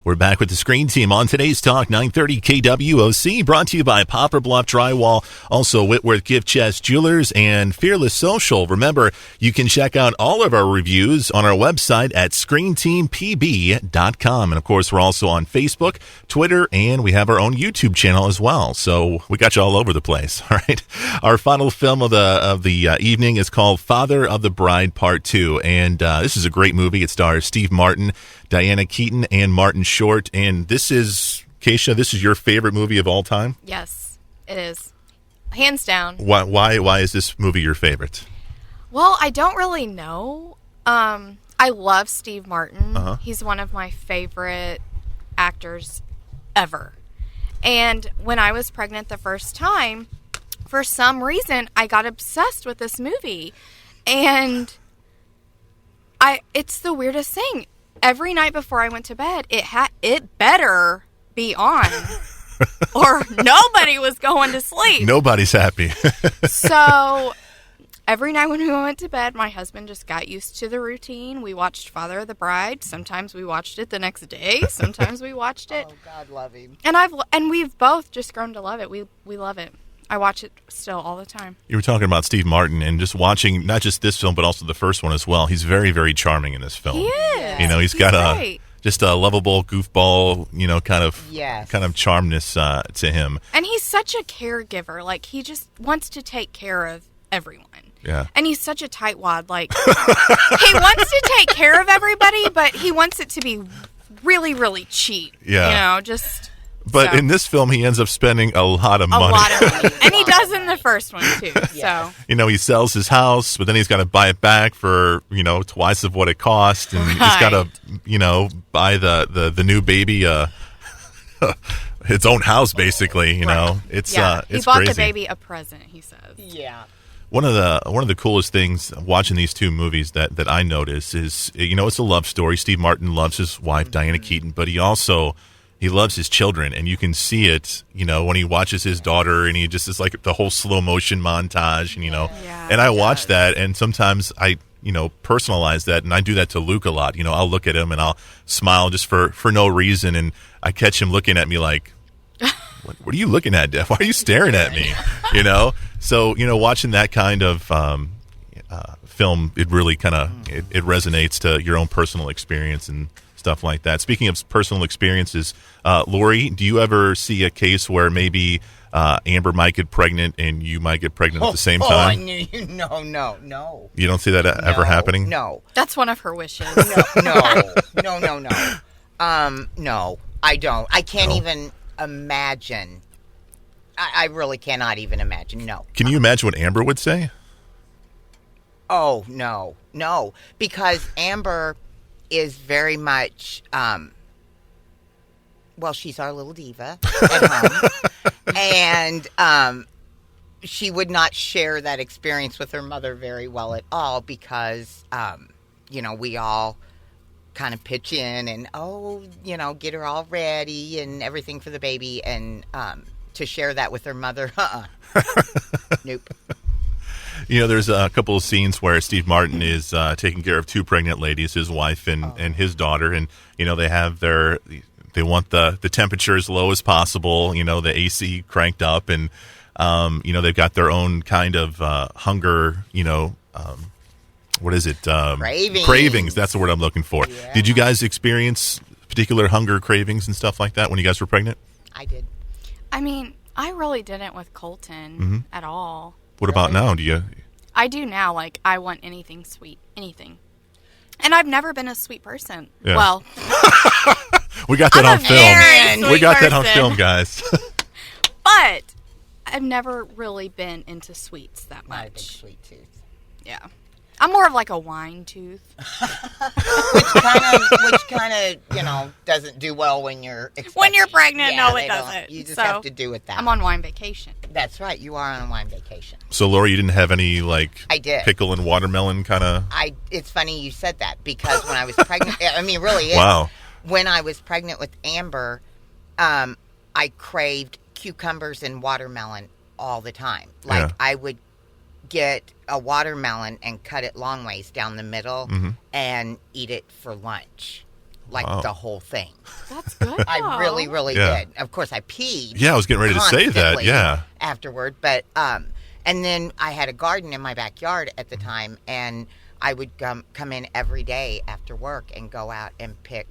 We're back with the Screen Team on today's Talk 930 KWOC, brought to you by Poplar, Bluff Drywall, also Whitworth Gift Chest Jewelers, and Fearless Social. Remember, you can check out all of our reviews on our website at screenteampb.com. And, of course, we're also on Facebook, Twitter, and we have our own YouTube channel as well. So we got you all over the place, all right? Our final film of the evening is called Father of the Bride Part 2, and this is a great movie. It stars Steve Martin, Diana Keaton, and Martin Short. And this is, Keisha, this is your favorite movie of all time? Yes, it is. Hands down. Why is this movie your favorite? Well, I don't really know. I love Steve Martin. Uh-huh. He's one of my favorite actors ever. And when I was pregnant the first time, for some reason, I got obsessed with this movie. And it's the weirdest thing. Every night before I went to bed, it better be on, or nobody was going to sleep. Nobody's happy. So every night when we went to bed, my husband just got used to the routine. We watched Father of the Bride. Sometimes we watched it the next day. Sometimes we watched it. Oh, God love him. And we've both just grown to love it. We love it. I watch it still all the time. You were talking about Steve Martin, and just watching not just this film, but also the first one as well. He's very, very charming in this film. He is. You know, he's got just a lovable goofball, kind of charmness to him. And he's such a caregiver. Like, he just wants to take care of everyone. Yeah. And he's such a tightwad. Like, he wants to take care of everybody, but he wants it to be really, really cheap. Yeah. But so. in this film, he ends up spending a lot of money. A lot of money. And he does in the first one, too. Yeah. So. He sells his house, but then he's got to buy it back for, twice of what it cost. And he's got to, buy the new baby its own house, basically, you know. It's he it's bought crazy. The baby a present, he says. Yeah. One of the coolest things watching these two movies that I notice is, it's a love story. Steve Martin loves his wife, Diana Keaton, but he loves his children, and you can see it, when he watches his daughter, and he just is like the whole slow motion montage, and and I watch that, and sometimes I, personalize that, and I do that to Luke a lot. I'll look at him and I'll smile just for no reason, and I catch him looking at me like, what are you looking at, Dad? Why are you staring at me? So, watching that kind of film, it really kind of, it resonates to your own personal experience and stuff like that. Speaking of personal experiences, Lori, do you ever see a case where maybe Amber might get pregnant and you might get pregnant at the same time? No. You don't see that ever happening? No. That's one of her wishes. No, I don't. I can't even imagine. I really cannot even imagine. No. Can you imagine what Amber would say? Oh, no. Because Amber is very much, she's our little diva at home. And she would not share that experience with her mother very well at all because, we all kind of pitch in and, get her all ready and everything for the baby. And to share that with her mother, nope. There's a couple of scenes where Steve Martin is taking care of two pregnant ladies, his wife and his daughter, and they want the temperature as low as possible, the AC cranked up, and they've got their own kind of hunger, what is it? Cravings. That's the word I'm looking for. Yeah. Did you guys experience particular hunger cravings and stuff like that when you guys were pregnant? I did. I mean, I really didn't with Colton at all. What about now? Do you? I do now. Like, I want anything sweet. Anything. And I've never been a sweet person. Yeah. Well. We got that on film. We got that on film, guys. But I've never really been into sweets that much. Not a big sweet tooth. Yeah. I'm more of like a wine tooth. which kind of, doesn't do well when you're expecting. When you're pregnant, no, it doesn't. You just have to do with that. I'm on wine vacation. That's right. You are on a wine vacation. So, Laura, you didn't have any, I did. Pickle and watermelon kind of? It's funny you said that because when I was pregnant, I mean, really is. Wow. When I was pregnant with Amber, I craved cucumbers and watermelon all the time. I would get a watermelon and cut it long ways down the middle and eat it for lunch. like Wow. the whole thing. That's good. I really, really Yeah. did. Of course, I peed. Yeah, I was getting ready to say that. constantly Yeah. Afterward, but and then I had a garden in my backyard at the time, and I would come in every day after work and go out and pick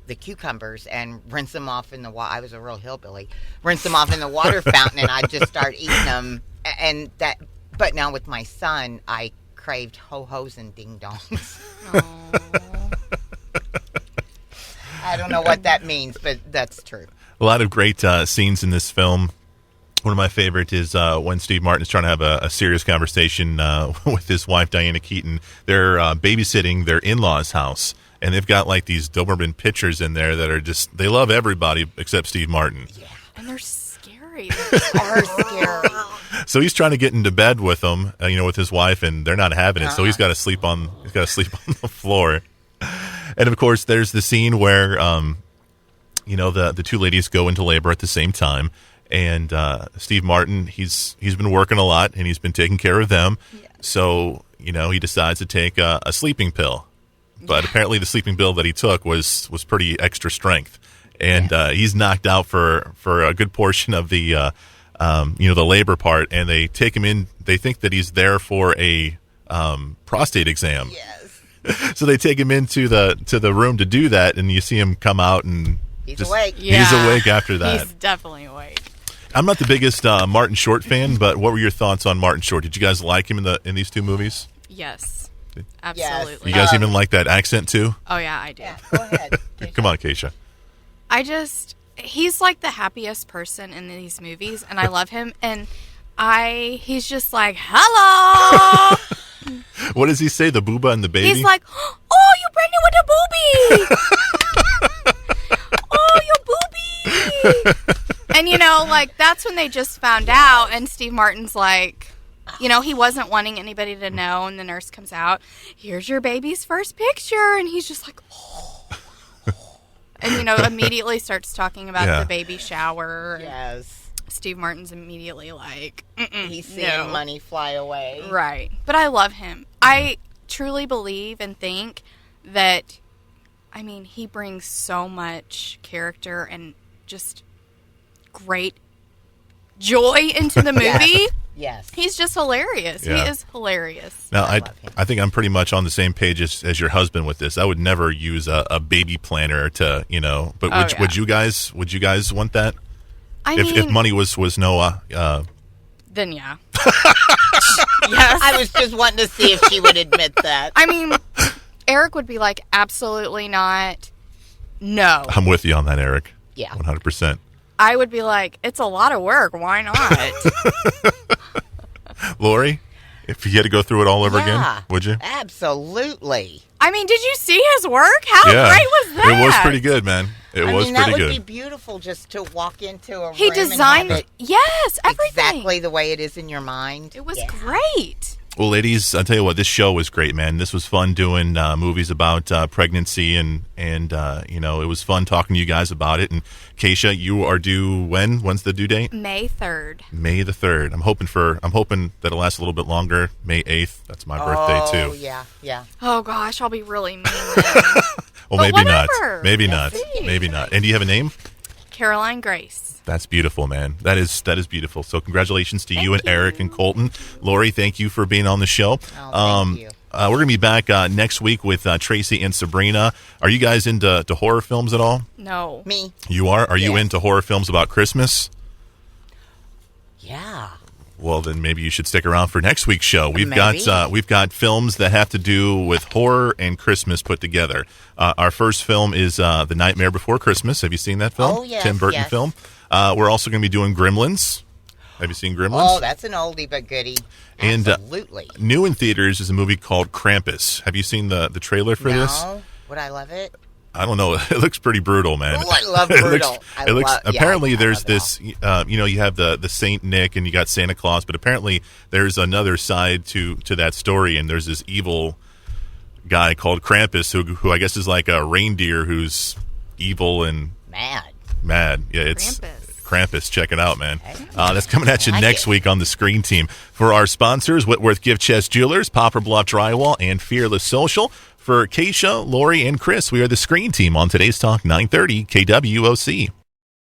the cucumbers and rinse them off in the water. I was a real hillbilly. Rinse them off in the water fountain, and I'd just start eating them. And that. But now with my son, I craved ho-hos and ding-dongs. Aw. I don't know what that means, but that's true. A lot of great scenes in this film. One of my favorite is when Steve Martin is trying to have a serious conversation with his wife, Diana Keaton. They're babysitting their in-laws' house, and they've got like these Doberman pictures in there that are just, they love everybody except Steve Martin. Yeah. And they're scary. Are scary. So he's trying to get into bed with them, with his wife, and they're not having it. So he's got to sleep on the floor. And of course, there's the scene where, the two ladies go into labor at the same time. And Steve Martin, he's been working a lot, and he's been taking care of them. Yeah. So, he decides to take a sleeping pill. But apparently the sleeping pill that he took was pretty extra strength. And he's knocked out for a good portion of the, the labor part. And they take him in. They think that he's there for a prostate exam. Yes. So they take him into the room to do that. And you see him come out and He's awake. He's awake after that. He's definitely awake. I'm not the biggest Martin Short fan, but what were your thoughts on Martin Short? Did you guys like him in these two movies? Yes. Absolutely. You guys even like that accent too? Oh, yeah, I do. Yeah, go ahead. Come on, Keisha. He's like the happiest person in these movies, and I love him. And he's just like, hello. What does he say? The booba and the baby? He's like, oh, you're pregnant with a booby. Oh, your booby. And, that's when they just found out. And Steve Martin's like, he wasn't wanting anybody to know. And the nurse comes out, here's your baby's first picture. And he's just like, oh. And, immediately starts talking about the baby shower. Yes. Steve Martin's immediately like, he's seeing money fly away. Right. But I love him. I truly believe and think that, he brings so much character and just great joy into the movie. Yes. He's just hilarious. Yeah. He is hilarious. Now, I love him. I think I'm pretty much on the same page as your husband with this. I would never use a baby planner to, but would you guys want that? If money was no then yeah. Yes. I was just wanting to see if she would admit that. Eric would be like, absolutely not. No. I'm with you on that, Eric. Yeah. 100%. I would be like, it's a lot of work. Why not? Lori, if you had to go through it all over again, would you? Absolutely. Did you see his work? How great was that? It was pretty good, man. It was pretty that would good. be beautiful just to walk into a He room designed, and have it yes, everything. exactly the way it is in your mind. It was great. Well, ladies, I'll tell you what, this show was great, man. This was fun doing movies about pregnancy, and it was fun talking to you guys about it. And Keisha, you are due when? When's the due date? May 3rd. May the 3rd. I'm hoping that it'll last a little bit longer. May 8th. That's my birthday too. Oh, yeah. Oh, gosh, I'll be really mean then. Well, But maybe not. whatever. Maybe Yes, not. see. Maybe not. And do you have a name? Caroline Grace. That's beautiful, man. That is beautiful. So congratulations to you and Eric and Colton. Lori, thank you for being on the show. Oh, thank you. We're going to be back next week with Tracy and Sabrina. Are you guys into horror films at all? No. Me. You are? Are you Yes. into horror films about Christmas? Yeah. Well, then maybe you should stick around for next week's show. We've Maybe. got films that have to do with horror and Christmas put together. Our first film is The Nightmare Before Christmas. Have you seen that film? Oh, yes, Tim Burton yes. film. We're also going to be doing Gremlins. Have you seen Gremlins? Oh, that's an oldie but goodie. And, Absolutely. New in theaters is a movie called Krampus. Have you seen the trailer for this? No. Would I love it? I don't know. It looks pretty brutal, man. Oh, I love It brutal. looks. Apparently, I there's love it this. You have the Saint Nick and you got Santa Claus, but apparently there's another side to that story, and there's this evil guy called Krampus who I guess is like a reindeer who's evil and mad. Yeah, it's Krampus. Check it out, man. That's coming at you next week on the Screen Team. For our sponsors, Whitworth Gift Chest Jewelers, Poplar Bluff Drywall, and Fearless Social. For Keisha, Lori, and Chris, we are the Screen Team on today's Talk 930 KWOC.